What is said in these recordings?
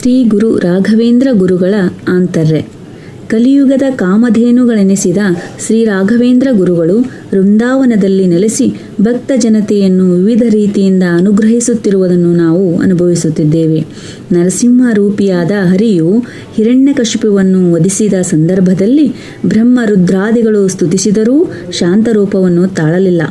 ಶ್ರೀ ಗುರು ರಾಘವೇಂದ್ರ ಗುರುಗಳ ಆಂತರ್ಯ. ಕಲಿಯುಗದ ಕಾಮಧೇನುಗಳೆನಿಸಿದ ಶ್ರೀ ರಾಘವೇಂದ್ರ ಗುರುಗಳು ವೃಂದಾವನದಲ್ಲಿ ನೆಲೆಸಿ ಭಕ್ತ ಜನತೆಯನ್ನು ವಿವಿಧ ರೀತಿಯಿಂದ ಅನುಗ್ರಹಿಸುತ್ತಿರುವುದನ್ನು ನಾವು ಅನುಭವಿಸುತ್ತಿದ್ದೇವೆ. ನರಸಿಂಹ ರೂಪಿಯಾದ ಹರಿಯು ಹಿರಣ್ಯಕಶಿಪುವನ್ನು ವಧಿಸಿದ ಸಂದರ್ಭದಲ್ಲಿ ಬ್ರಹ್ಮ ರುದ್ರಾದಿಗಳು ಸ್ತುತಿಸಿದರೂ ಶಾಂತರೂಪವನ್ನು ತಾಳಲಿಲ್ಲ.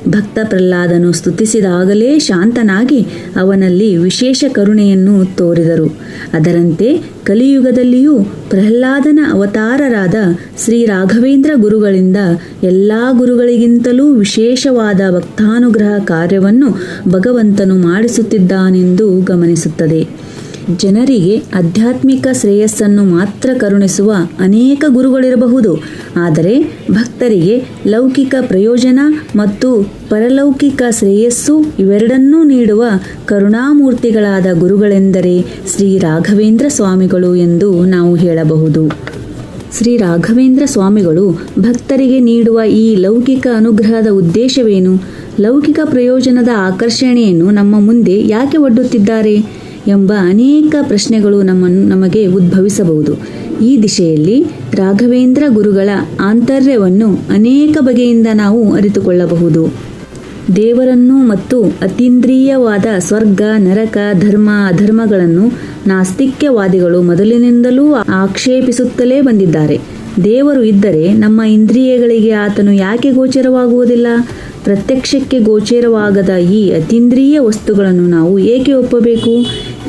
ಭಕ್ತ ಪ್ರಹ್ಲಾದನು ಸ್ತುತಿಸಿದಾಗಲೇ ಶಾಂತನಾಗಿ ಅವನಲ್ಲಿ ವಿಶೇಷ ಕರುಣೆಯನ್ನು ತೋರಿದರು. ಅದರಂತೆ ಕಲಿಯುಗದಲ್ಲಿಯೂ ಪ್ರಹ್ಲಾದನ ಅವತಾರರಾದ ಶ್ರೀ ರಾಘವೇಂದ್ರ ಗುರುಗಳಿಂದ ಎಲ್ಲ ಗುರುಗಳಿಗಿಂತಲೂ ವಿಶೇಷವಾದ ಭಕ್ತಾನುಗ್ರಹ ಕಾರ್ಯವನ್ನು ಭಗವಂತನು ಮಾಡಿಸುತ್ತಿದ್ದಾನೆಂದು ಗಮನಿಸುತ್ತದೆ. ಜನರಿಗೆ ಆಧ್ಯಾತ್ಮಿಕ ಶ್ರೇಯಸ್ಸನ್ನು ಮಾತ್ರ ಕರುಣಿಸುವ ಅನೇಕ ಗುರುಗಳಿರಬಹುದು. ಆದರೆ ಭಕ್ತರಿಗೆ ಲೌಕಿಕ ಪ್ರಯೋಜನ ಮತ್ತು ಪರಲೌಕಿಕ ಶ್ರೇಯಸ್ಸು ಇವೆರಡನ್ನೂ ನೀಡುವ ಕರುಣಾಮೂರ್ತಿಗಳಾದ ಗುರುಗಳೆಂದರೆ ಶ್ರೀ ರಾಘವೇಂದ್ರ ಸ್ವಾಮಿಗಳು ಎಂದು ನಾವು ಹೇಳಬಹುದು. ಶ್ರೀ ರಾಘವೇಂದ್ರ ಸ್ವಾಮಿಗಳು ಭಕ್ತರಿಗೆ ನೀಡುವ ಈ ಲೌಕಿಕ ಅನುಗ್ರಹದ ಉದ್ದೇಶವೇನು? ಲೌಕಿಕ ಪ್ರಯೋಜನದ ಆಕರ್ಷಣೆಯನ್ನು ನಮ್ಮ ಮುಂದೆ ಯಾಕೆ ಒಡ್ಡುತ್ತಿದ್ದಾರೆ ಎಂಬ ಅನೇಕ ಪ್ರಶ್ನೆಗಳು ನಮಗೆ ಉದ್ಭವಿಸಬಹುದು. ಈ ದಿಶೆಯಲ್ಲಿ ರಾಘವೇಂದ್ರ ಗುರುಗಳ ಆಂತರ್ಯವನ್ನು ಅನೇಕ ಬಗೆಯಿಂದ ನಾವು ಅರಿತುಕೊಳ್ಳಬಹುದು. ದೇವರನ್ನು ಮತ್ತು ಅತೀಂದ್ರಿಯವಾದ ಸ್ವರ್ಗ, ನರಕ, ಧರ್ಮ, ಅಧರ್ಮಗಳನ್ನು ನಾಸ್ತಿಕ್ಯವಾದಿಗಳು ಮೊದಲಿನಿಂದಲೂ ಆಕ್ಷೇಪಿಸುತ್ತಲೇ ಬಂದಿದ್ದಾರೆ. ದೇವರು ಇದ್ದರೆ ನಮ್ಮ ಇಂದ್ರಿಯಗಳಿಗೆ ಆತನು ಯಾಕೆ ಗೋಚರವಾಗುವುದಿಲ್ಲ? ಪ್ರತ್ಯಕ್ಷಕ್ಕೆ ಗೋಚರವಾಗದ ಈ ಅತೀಂದ್ರಿಯ ವಸ್ತುಗಳನ್ನು ನಾವು ಏಕೆ ಒಪ್ಪಬೇಕು?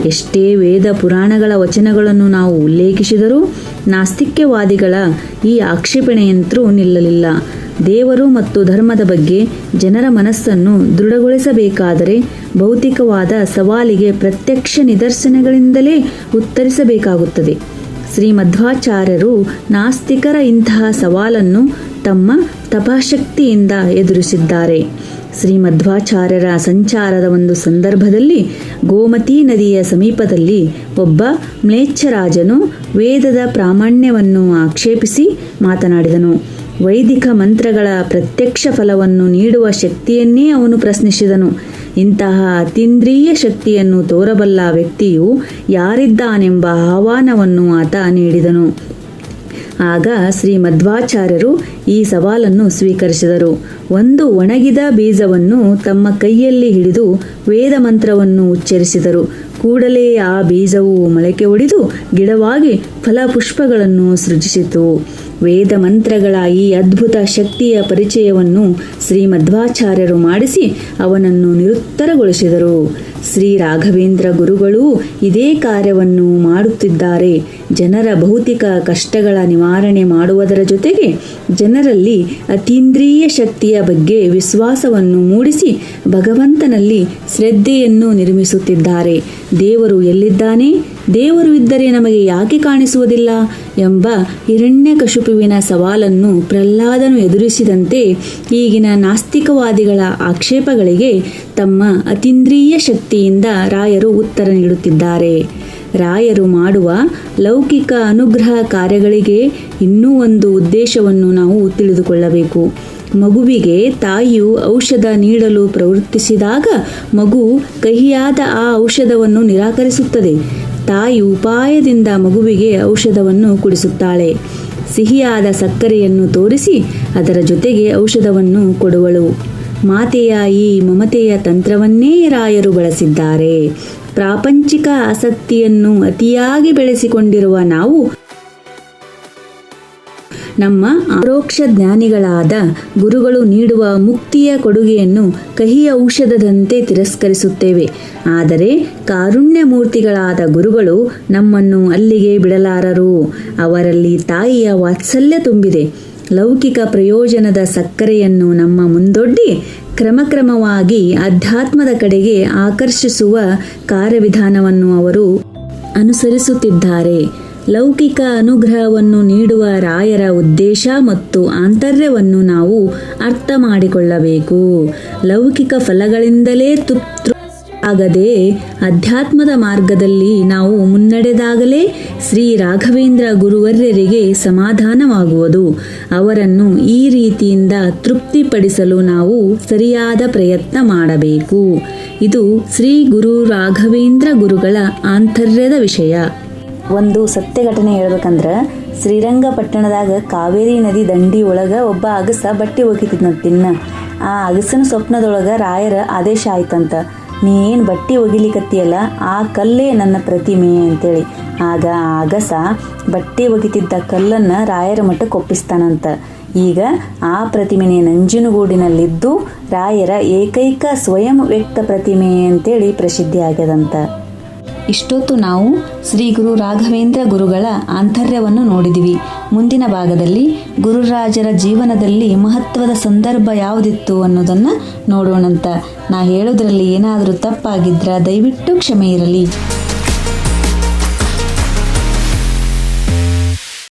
ಎಷ್ಟೇ ವೇದ ಪುರಾಣಗಳ ವಚನಗಳನ್ನು ನಾವು ಉಲ್ಲೇಖಿಸಿದರೂ ನಾಸ್ತಿಕ್ಯವಾದಿಗಳ ಈ ಆಕ್ಷೇಪಣೆಯಂತೂ ನಿಲ್ಲಲಿಲ್ಲ. ದೇವರು ಮತ್ತು ಧರ್ಮದ ಬಗ್ಗೆ ಜನರ ಮನಸ್ಸನ್ನು ದೃಢಗೊಳಿಸಬೇಕಾದರೆ ಭೌತಿಕವಾದ ಸವಾಲಿಗೆ ಪ್ರತ್ಯಕ್ಷ ನಿದರ್ಶನಗಳಿಂದಲೇ ಉತ್ತರಿಸಬೇಕಾಗುತ್ತದೆ. ಶ್ರೀ ಮಧ್ವಾಚಾರ್ಯರು ನಾಸ್ತಿಕರ ಇಂತಹ ಸವಾಲನ್ನು ತಮ್ಮ ತಪಶಕ್ತಿಯಿಂದ ಎದುರಿಸಿದ್ದಾರೆ. ಶ್ರೀ ಮಧ್ವಾಚಾರ್ಯರ ಸಂಚಾರದ ಒಂದು ಸಂದರ್ಭದಲ್ಲಿ ಗೋಮತಿ ನದಿಯ ಸಮೀಪದಲ್ಲಿ ಒಬ್ಬ ಮ್ಲೇಚ್ಛರಾಜನು ವೇದದ ಪ್ರಾಮಾಣ್ಯವನ್ನು ಆಕ್ಷೇಪಿಸಿ ಮಾತನಾಡಿದನು. ವೈದಿಕ ಮಂತ್ರಗಳ ಪ್ರತ್ಯಕ್ಷ ಫಲವನ್ನು ನೀಡುವ ಶಕ್ತಿಯನ್ನೇ ಅವನು ಪ್ರಶ್ನಿಸಿದನು. ಇಂತಹ ಅತೀಂದ್ರಿಯ ಶಕ್ತಿಯನ್ನು ತೋರಬಲ್ಲ ವ್ಯಕ್ತಿಯು ಯಾರಿದ್ದಾನೆಂಬ ಆಹ್ವಾನವನ್ನು ಆತ ನೀಡಿದನು. ಆಗ ಶ್ರೀ ಮಧ್ವಾಚಾರ್ಯರು ಈ ಸವಾಲನ್ನು ಸ್ವೀಕರಿಸಿದರು. ಒಂದು ಒಣಗಿದ ಬೀಜವನ್ನು ತಮ್ಮ ಕೈಯಲ್ಲಿ ಹಿಡಿದು ವೇದ ಮಂತ್ರವನ್ನು ಉಚ್ಚರಿಸಿದರು. ಕೂಡಲೇ ಆ ಬೀಜವು ಮೊಳಕೆ ಒಡೆದು ಗಿಡವಾಗಿ ಫಲಪುಷ್ಪಗಳನ್ನು ಸೃಜಿಸಿತು. ವೇದ ಮಂತ್ರಗಳ ಈ ಅದ್ಭುತ ಶಕ್ತಿಯ ಪರಿಚಯವನ್ನು ಶ್ರೀ ಮಧ್ವಾಚಾರ್ಯರು ಮಾಡಿಸಿ ಅವನನ್ನು ನಿರುತ್ತರಗೊಳಿಸಿದರು. ಶ್ರೀ ರಾಘವೇಂದ್ರ ಗುರುಗಳೂ ಇದೇ ಕಾರ್ಯವನ್ನು ಮಾಡುತ್ತಿದ್ದಾರೆ. ಜನರ ಭೌತಿಕ ಕಷ್ಟಗಳ ನಿವಾರಣೆ ಮಾಡುವುದರ ಜೊತೆಗೆ ಜನರಲ್ಲಿ ಅತೀಂದ್ರಿಯ ಶಕ್ತಿಯ ಬಗ್ಗೆ ವಿಶ್ವಾಸವನ್ನು ಮೂಡಿಸಿ ಭಗವಂತನಲ್ಲಿ ಶ್ರದ್ಧೆಯನ್ನು ನಿರ್ಮಿಸುತ್ತಿದ್ದಾರೆ. ದೇವರು ಎಲ್ಲಿದ್ದಾನೆ? ದೇವರು ಇದ್ದರೆ ನಮಗೆ ಯಾಕೆ ಕಾಣಿಸುವುದಿಲ್ಲ? ಎಂಬ ಹಿರಣ್ಯಕಶಿಪುವಿನ ಸವಾಲನ್ನು ಪ್ರಹ್ಲಾದನು ಎದುರಿಸಿದಂತೆ ಈಗಿನ ನಾಸ್ತಿಕವಾದಿಗಳ ಆಕ್ಷೇಪಗಳಿಗೆ ತಮ್ಮ ಅತೀಂದ್ರಿಯ ಶಕ್ತಿಯಿಂದ ರಾಯರು ಉತ್ತರ ನೀಡುತ್ತಿದ್ದಾರೆ. ರಾಯರು ಮಾಡುವ ಲೌಕಿಕ ಅನುಗ್ರಹ ಕಾರ್ಯಗಳಿಗೆ ಇನ್ನೂ ಒಂದು ಉದ್ದೇಶವನ್ನು ನಾವು ತಿಳಿದುಕೊಳ್ಳಬೇಕು. ಮಗುವಿಗೆ ತಾಯಿಯು ಔಷಧ ನೀಡಲು ಪ್ರವರ್ತಿಸಿದಾಗ ಮಗು ಕಹಿಯಾದ ಆ ಔಷಧವನ್ನು ನಿರಾಕರಿಸುತ್ತದೆ. ತಾಯಿ ಉಪಾಯದಿಂದ ಮಗುವಿಗೆ ಔಷಧವನ್ನು ಕುಡಿಸುತ್ತಾಳೆ. ಸಿಹಿಯಾದ ಸಕ್ಕರೆಯನ್ನು ತೋರಿಸಿ ಅದರ ಜೊತೆಗೆ ಔಷಧವನ್ನು ಕೊಡುವಳು. ಮಾತೆಯ ಈ ಮಮತೆಯ ತಂತ್ರವನ್ನೇ ರಾಯರು ಬಳಸಿದ್ದಾರೆ. ಪ್ರಾಪಂಚಿಕ ಆಸಕ್ತಿಯನ್ನು ಅತಿಯಾಗಿ ಬೆಳೆಸಿಕೊಂಡಿರುವ ನಾವು ನಮ್ಮ ಅಪರೋಕ್ಷ ಜ್ಞಾನಿಗಳಾದ ಗುರುಗಳು ನೀಡುವ ಮುಕ್ತಿಯ ಕೊಡುಗೆಯನ್ನು ಕಹಿ ಔಷಧದಂತೆ ತಿರಸ್ಕರಿಸುತ್ತೇವೆ. ಆದರೆ ಕಾರುಣ್ಯ ಮೂರ್ತಿಗಳಾದ ಗುರುಗಳು ನಮ್ಮನ್ನು ಅಲ್ಲಿಗೆ ಬಿಡಲಾರರು. ಅವರಲ್ಲಿ ತಾಯಿಯ ವಾತ್ಸಲ್ಯ ತುಂಬಿದೆ. ಲೌಕಿಕ ಪ್ರಯೋಜನದ ಸಕ್ಕರೆಯನ್ನು ನಮ್ಮ ಮುಂದೊಡ್ಡಿ ಕ್ರಮಕ್ರಮವಾಗಿ ಅಧ್ಯಾತ್ಮದ ಕಡೆಗೆ ಆಕರ್ಷಿಸುವ ಕಾರ್ಯವಿಧಾನವನ್ನು ಅವರು ಅನುಸರಿಸುತ್ತಿದ್ದಾರೆ. ಲೌಕಿಕ ಅನುಗ್ರಹವನ್ನು ನೀಡುವ ರಾಯರ ಉದ್ದೇಶ ಮತ್ತು ಆಂತರ್ಯವನ್ನು ನಾವು ಅರ್ಥ ಮಾಡಿಕೊಳ್ಳಬೇಕು. ಲೌಕಿಕ ಫಲಗಳಿಂದಲೇ ಆಗದೆ ಅಧ್ಯಾತ್ಮದ ಮಾರ್ಗದಲ್ಲಿ ನಾವು ಮುನ್ನಡೆದಾಗಲೇ ಶ್ರೀ ರಾಘವೇಂದ್ರ ಗುರುವರ್ಯರಿಗೆ ಸಮಾಧಾನವಾಗುವುದು. ಅವರನ್ನು ಈ ರೀತಿಯಿಂದ ತೃಪ್ತಿಪಡಿಸಲು ನಾವು ಸರಿಯಾದ ಪ್ರಯತ್ನ ಮಾಡಬೇಕು. ಇದು ಶ್ರೀ ಗುರು ರಾಘವೇಂದ್ರ ಗುರುಗಳ ಆಂತರ್ಯದ ವಿಷಯ. ಒಂದು ಸತ್ಯ ಘಟನೆ ಹೇಳ್ಬೇಕಂದ್ರ, ಶ್ರೀರಂಗಪಟ್ಟಣದಾಗ ಕಾವೇರಿ ನದಿ ದಂಡಿ ಒಳಗ ಒಬ್ಬ ಅಗಸ ಬಟ್ಟೆ ಒಗಿತಿದ್ನಂತಿನ್ನ. ಆ ಅಗಸನ ಸ್ವಪ್ನದೊಳಗ ರಾಯರ ಆದೇಶ ಆಯ್ತಂತ, ನೀ ಏನು ಬಟ್ಟೆ ಒಗಿಲಿಕತ್ತಿಯಲ್ಲ ಆ ಕಲ್ಲೇ ನನ್ನ ಪ್ರತಿಮೆ ಅಂತೇಳಿ. ಆಗ ಆ ಅಗಸ ಬಟ್ಟೆ ಒಗಿತಿದ್ದ ಕಲ್ಲನ್ನು ರಾಯರ ಮಠಕ್ಕೆ ಒಪ್ಪಿಸ್ತಾನಂತ. ಈಗ ಆ ಪ್ರತಿಮೆನೇ ನಂಜನಗೂಡಿನಲ್ಲಿದ್ದು ರಾಯರ ಏಕೈಕ ಸ್ವಯಂ ವ್ಯಕ್ತ ಪ್ರತಿಮೆ ಅಂತೇಳಿ ಪ್ರಸಿದ್ಧಿ ಆಗ್ಯದಂತ. ಇಷ್ಟೊತ್ತು ನಾವು ಶ್ರೀ ಗುರು ರಾಘವೇಂದ್ರ ಗುರುಗಳ ಆಂತರ್ಯವನ್ನು ನೋಡಿದಿವಿ. ಮುಂದಿನ ಭಾಗದಲ್ಲಿ ಗುರುರಾಜರ ಜೀವನದಲ್ಲಿ ಮಹತ್ವದ ಸಂದರ್ಭ ಯಾವುದಿತ್ತು ಅನ್ನೋದನ್ನು ನೋಡೋಣಂತ. ನಾ ಹೇಳೋದ್ರಲ್ಲಿ ಏನಾದರೂ ತಪ್ಪಾಗಿದ್ರ ದಯವಿಟ್ಟು ಕ್ಷಮೆ ಇರಲಿ.